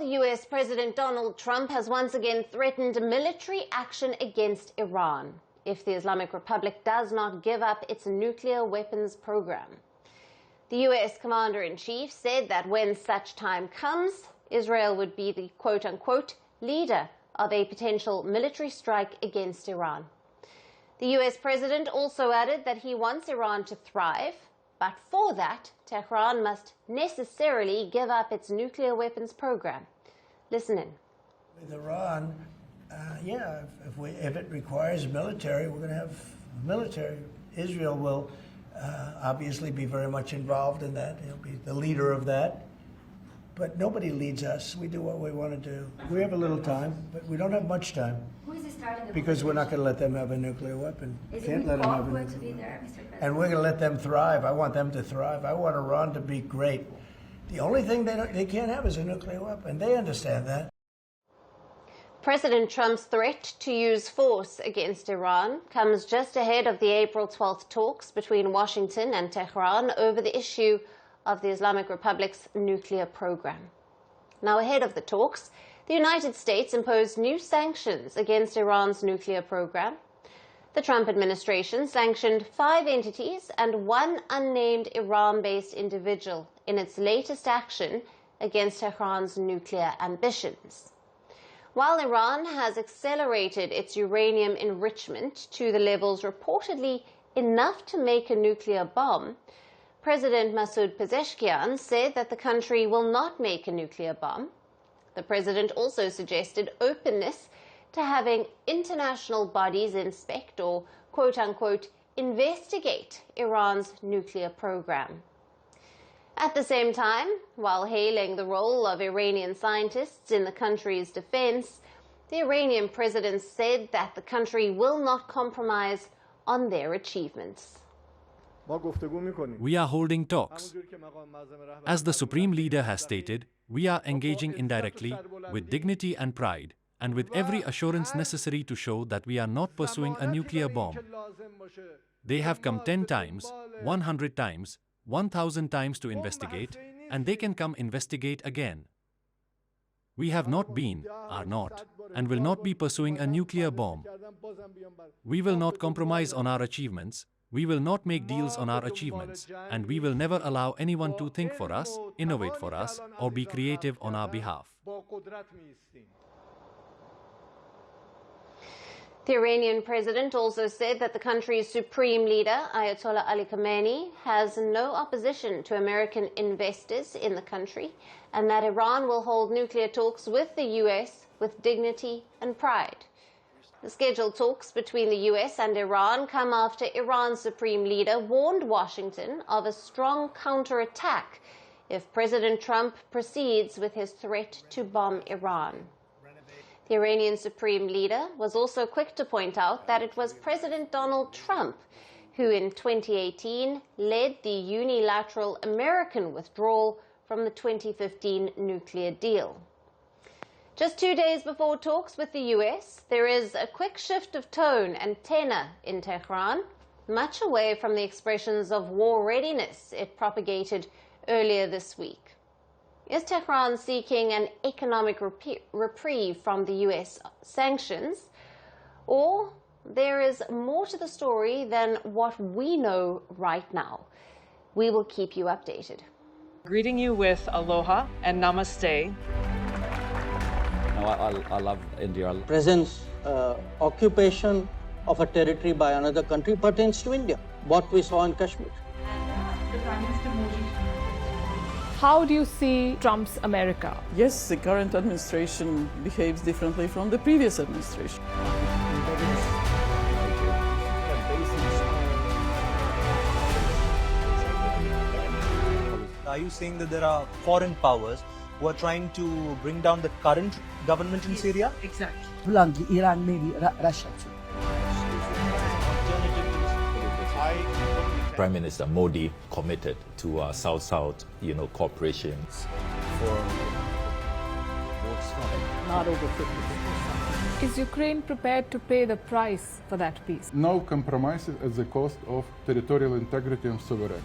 the US President Donald Trump has once again threatened military action against Iran if the Islamic Republic does not give up its nuclear weapons program. The US Commander-in-Chief said that when such time comes, Israel would be the quote-unquote leader of a potential military strike against Iran. The US President also added that he wants Iran to thrive, but for that, Tehran must necessarily give up its nuclear weapons program. Listen in. With Iran, if it requires military, we're going to have military. Israel will obviously be very much involved in that. He'll be the leader of that. But nobody leads us. We do what we want to do. We have a little time, but we don't have much time. Who is starting the because we're not going to let them have a nuclear weapon. Can't let them have a nuclear weapon. To be there, Mr. President? And we're going to let them thrive. I want them to thrive. I want Iran to be great. The only thing they can't have is a nuclear weapon. They understand that. President Trump's threat to use force against Iran comes just ahead of the April 12th talks between Washington and Tehran over the issue of the Islamic Republic's nuclear program. Now, ahead of the talks, the United States imposed new sanctions against Iran's nuclear program. The Trump administration sanctioned 5 entities and 1 unnamed Iran-based individual in its latest action against Tehran's nuclear ambitions. While Iran has accelerated its uranium enrichment to the levels reportedly enough to make a nuclear bomb, President Masoud Pezeshkian said that the country will not make a nuclear bomb. The president also suggested openness to having international bodies inspect or, quote-unquote, investigate Iran's nuclear program. At the same time, while hailing the role of Iranian scientists in the country's defense, the Iranian president said that the country will not compromise on their achievements. We are holding talks. As the Supreme Leader has stated, we are engaging indirectly, with dignity and pride, and with every assurance necessary to show that we are not pursuing a nuclear bomb. They have come 10 times, 100 times, 1,000 times to investigate, and they can come investigate again. We have not been, are not, and will not be pursuing a nuclear bomb. We will not compromise on our achievements. We will not make deals on our achievements, and we will never allow anyone to think for us, innovate for us, or be creative on our behalf. The Iranian president also said that the country's Supreme Leader, Ayatollah Ali Khamenei, has no opposition to American investors in the country, and that Iran will hold nuclear talks with the US with dignity and pride. The scheduled talks between the US and Iran come after Iran's Supreme Leader warned Washington of a strong counterattack if President Trump proceeds with his threat to bomb Iran. The Iranian Supreme Leader was also quick to point out that it was President Donald Trump who in 2018 led the unilateral American withdrawal from the 2015 nuclear deal. Just 2 days before talks with the US, there is a quick shift of tone and tenor in Tehran, much away from the expressions of war readiness it propagated earlier this week. Is Tehran seeking an economic reprieve from the US sanctions, or there is more to the story than what we know right now? We will keep you updated. Greeting you with aloha and namaste. I love India. Presence, occupation of a territory by another country pertains to India, what we saw in Kashmir. The Prime Minister Modi. How do you see Trump's America? Yes, the current administration behaves differently from the previous administration. Are you saying that there are foreign powers who are trying to bring down the current government in Syria? Exactly. Iran, maybe Russia too. Prime Minister Modi committed to South-South, cooperation. Not over 50%. Is Ukraine prepared to pay the price for that peace? No compromises at the cost of territorial integrity and sovereignty.